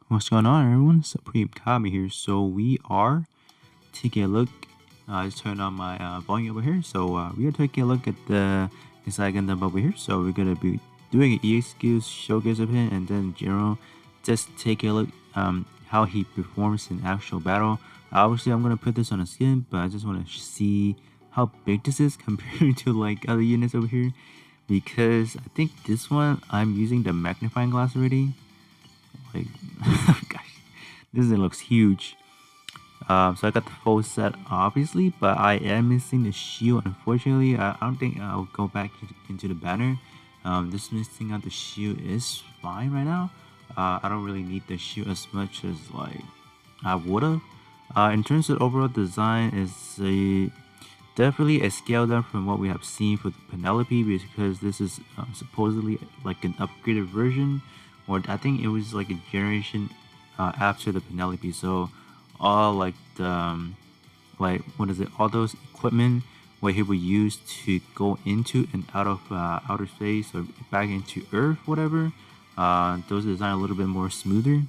What's going on, everyone? Supreme Kami here. So we are taking a look. I just turned on my volume over here. So we are taking a look at the Xi Gundam over here. So we're gonna be doing an EX skills showcase of him, and then in general, just take a look how he performs in actual battle. Obviously, I'm gonna put this on a skin, but I just want to see how big this is compared to like other units over here, because I think this one I'm using the magnifying glass already. Like, gosh, this thing looks huge. So I got the full set, obviously, but I am missing the shield. Unfortunately, I don't think I'll go back into the banner. This missing out the shield is fine right now. I don't really need the shield as much as like I would've. In terms of overall design, it's definitely a scale down from what we have seen for the Penelope, because this is supposedly like an upgraded version, or I think it was like a generation after the Penelope. So all like the like what is it? All those equipment where he would use to go into and out of outer space or back into Earth, whatever. Those design a little bit more smoother.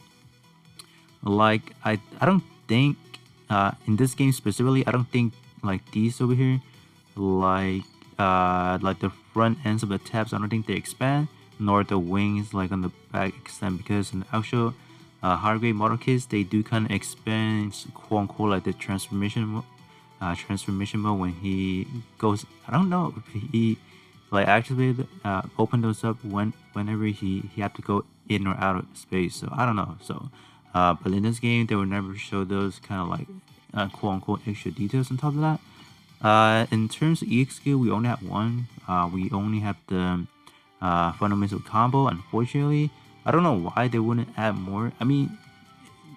Like I don't think in this game specifically, I don't think like these over here, like the front ends of the tabs, I don't think they expand, nor the wings like on the back extend, because in the actual higher grade model kits they do kind of expand, quote unquote, like the transformation mode when he goes. I don't know if he like activated open those up whenever he had to go in or out of space. So I don't know. So but in this game they will never show those kind of like quote unquote extra details on top of that. In terms of EX skill, we only have one. We only have the fundamental combo. Unfortunately, I don't know why they wouldn't add more. I mean,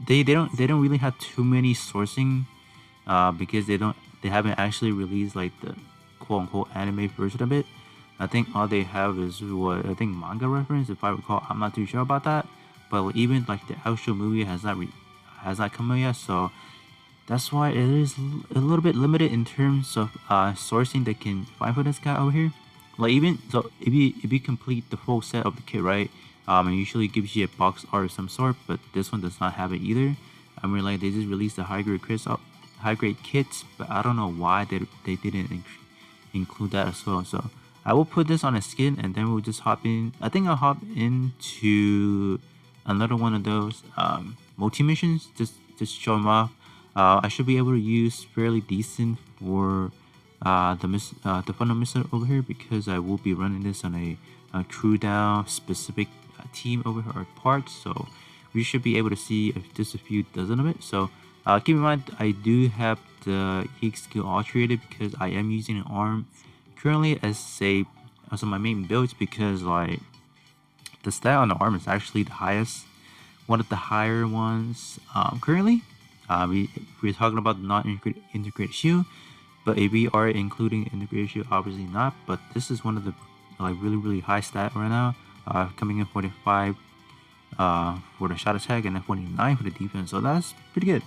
they don't really have too many sourcing, because they haven't actually released like the quote unquote anime version of it. I think all they have is what I think manga reference, if I recall. I'm not too sure about that, but even like the actual movie has not come out yet, so that's why it is a little bit limited in terms of sourcing they can find for this guy over here. Like even so, if you complete the full set of the kit, right, it usually gives you a box art of some sort, but this one does not have it either. I mean, like they just released the high grade kits, but I don't know why they didn't include that as well. So I will put this on a skin, and then we'll just hop in. I think I'll hop into another one of those multi missions, just show them off. I should be able to use fairly decent for the funnel missile over here, because I will be running this on a crew down specific team over here or parts. So we should be able to see just a few dozen of it. So keep in mind, I do have the EX skill alterated because I am using an arm currently as my main builds, because like the stat on the arm is actually the highest, one of the higher ones currently. We're talking about the non-integrated shield, but if we are including integrated shield, obviously not. But this is one of the like really high stat right now, coming in 45 for the shot attack and then 49 for the defense. So that's pretty good.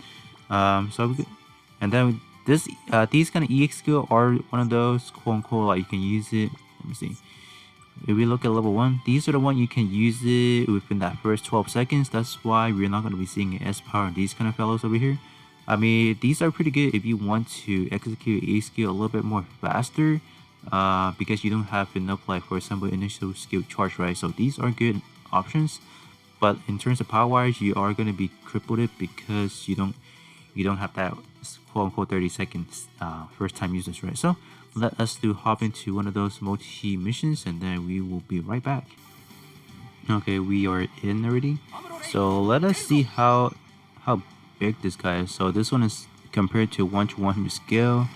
And then these kind of EX skill are one of those quote unquote like you can use it. Let me see. If we look at level 1, these are the one you can use it within that first 12 seconds. That's why we're not going to be seeing an S power on these kind of fellows over here. I mean, these are pretty good if you want to execute a skill a little bit more faster, because you don't have enough, like for example, initial skill charge, right? So these are good options, but in terms of power wise, you are going to be crippled it, because you don't have that quote unquote 30 seconds first time users, right? So let us hop into one of those multi missions, and then we will be right back. Okay, we are in already. So let us see how big this guy is. So this one is compared to 1 to 100 scale,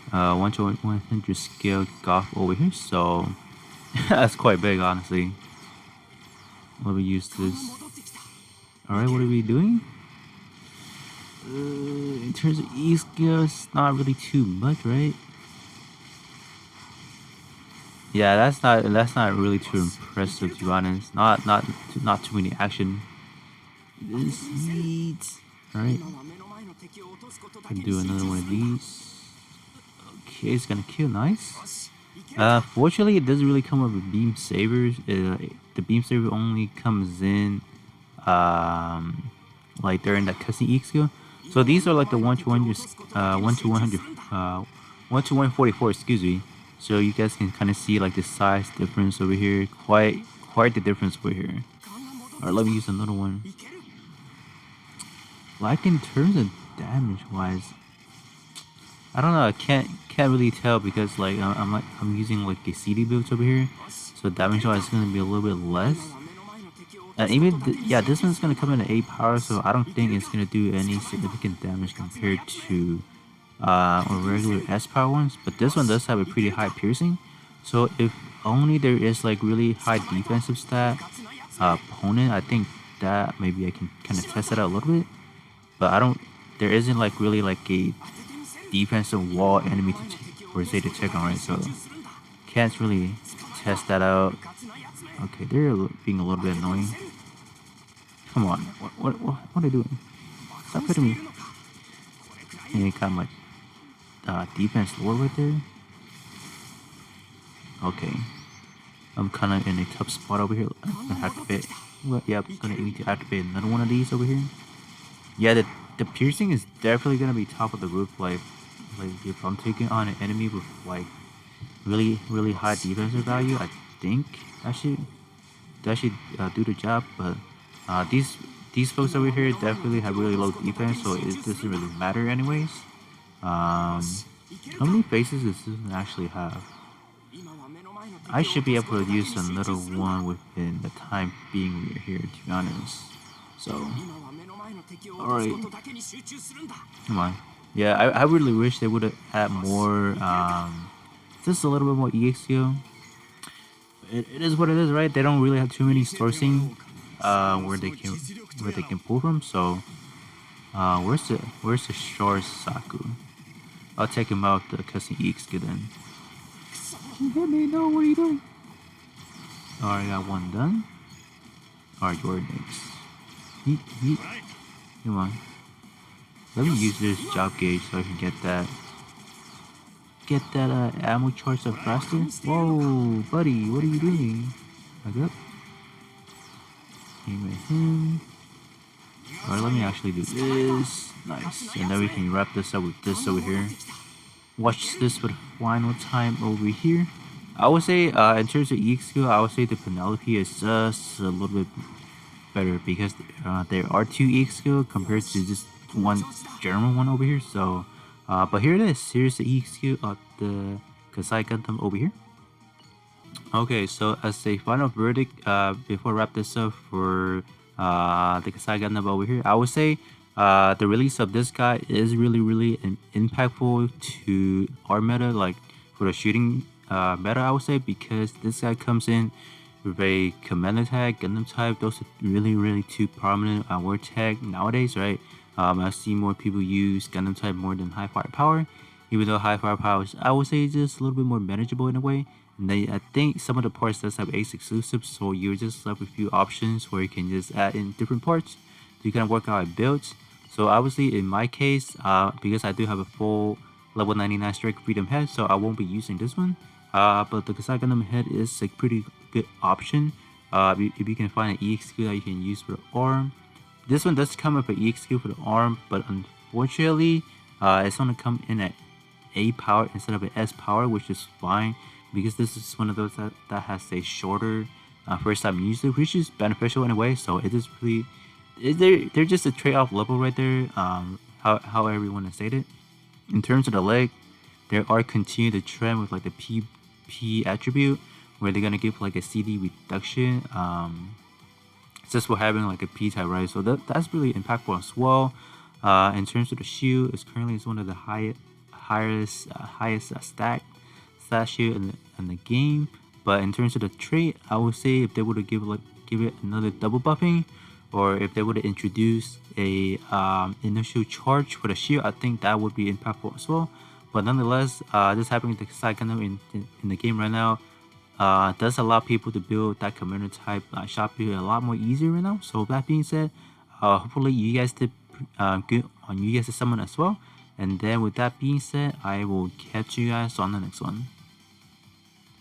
1 to 100 scale golf over here. So that's quite big, honestly. Let me use this. All right, what are we doing? In terms of E skill, it's not really too much, right? Yeah, that's not really too impressive, to be honest. Not too many action. This needs. Alright. Can do another one of these. Okay, it's gonna kill, nice. Fortunately, it doesn't really come with beam sabers. The beam saber only comes in like during that custom EX skill. So these are like the 1 to 100, 1 to 100, 1 to 144, excuse me. So you guys can kind of see like the size difference over here. Quite the difference over here. Alright, let me use another one. Like in terms of damage wise, I don't know. I can't really tell because like I'm using like a CD build over here, so damage wise is gonna be a little bit less. And even yeah, this one's gonna come in at 8 power, so I don't think it's gonna do any significant damage compared to regular S power ones. But this one does have a pretty high piercing, so if only there is like really high defensive stat opponent, I think that maybe I can kind of test it out a little bit. But I don't. There isn't like really like a defensive wall enemy to say to check on, right? So can't really test that out. Okay, they're being a little bit annoying. Come on, what are they doing? Stop hitting me. And kind of like defense lord right there. Okay, I'm kind of in a tough spot over here. I'm gonna activate. Well, yeah, I'm gonna need to activate another one of these over here. Yeah, the piercing is definitely gonna be top of the roof. Like if I'm taking on an enemy with like really high defensive value, I think that should do the job. But these folks over here definitely have really low defense, so it doesn't really matter anyways. How many faces does this one actually have? I should be able to use another one within the time being we're here, to be honest. So, alright. Come on. Yeah, I really wish they would have had more, just a little bit more EX skill. It is what it is, right? They don't really have too many sourcing, where they can pull from. So, where's the short Saku? I'll take him out the custom EX skill then. You hit me, no, what are you doing? Alright, got one done. Alright, you're next. Yeet. Come on. Let me use this job gauge so I can get that ammo charge up faster. Whoa, buddy, what are you doing? Back up. Aim at him. Alright, let me actually do this. Nice. And then we can wrap this up with this over here. Watch this for the final time over here. I would say, in terms of EX skill, I would say the Penelope is just a little bit better because there are 2 EX skill compared to just one German one over here. So, but here it is. Here's the EX skill of the Xi Gundam over here. Okay, so as a final verdict, before I wrap this up for the Xi Gundam over here, I would say the release of this guy is really impactful to our meta, like for the shooting meta, I would say, because this guy comes in with a command attack, Gundam type. Those are really too prominent word tag nowadays, right? I see more people use Gundam type more than high firepower, even though high firepower is, I would say, just a little bit more manageable in a way. And I think some of the parts does have ace exclusives, so you're just left with a few options where you can just add in different parts to kind of work out builds. So obviously in my case, because I do have a full level 99 strike freedom head, so I won't be using this one. But the Xi Gundam head is a pretty good option. If you can find an EX skill that you can use for the arm. This one does come with an EX skill for the arm, but unfortunately, it's going to come in at A power instead of an S power, which is fine because this is one of those that has a shorter first time user, which is beneficial in a way. So it is really, they're just a trade-off level right there. However you want to say it. In terms of the leg, they are continuing the trend with like the PP attribute, where they're gonna give like a CD reduction. Just for having like a P type, right? So that's really impactful as well. In terms of the shield, it's currently one of the highest stat shield in the game. But in terms of the trait, I would say if they would have give it another double buffing, or if they would have introduced a initial charge for the shield, I think that would be impactful as well. But nonetheless, just having the Xi Gundam in the game right now does allow people to build that commander type shop build a lot more easier right now. So that being said, hopefully you guys did good on you guys' summon as well. And then with that being said, I will catch you guys on the next one.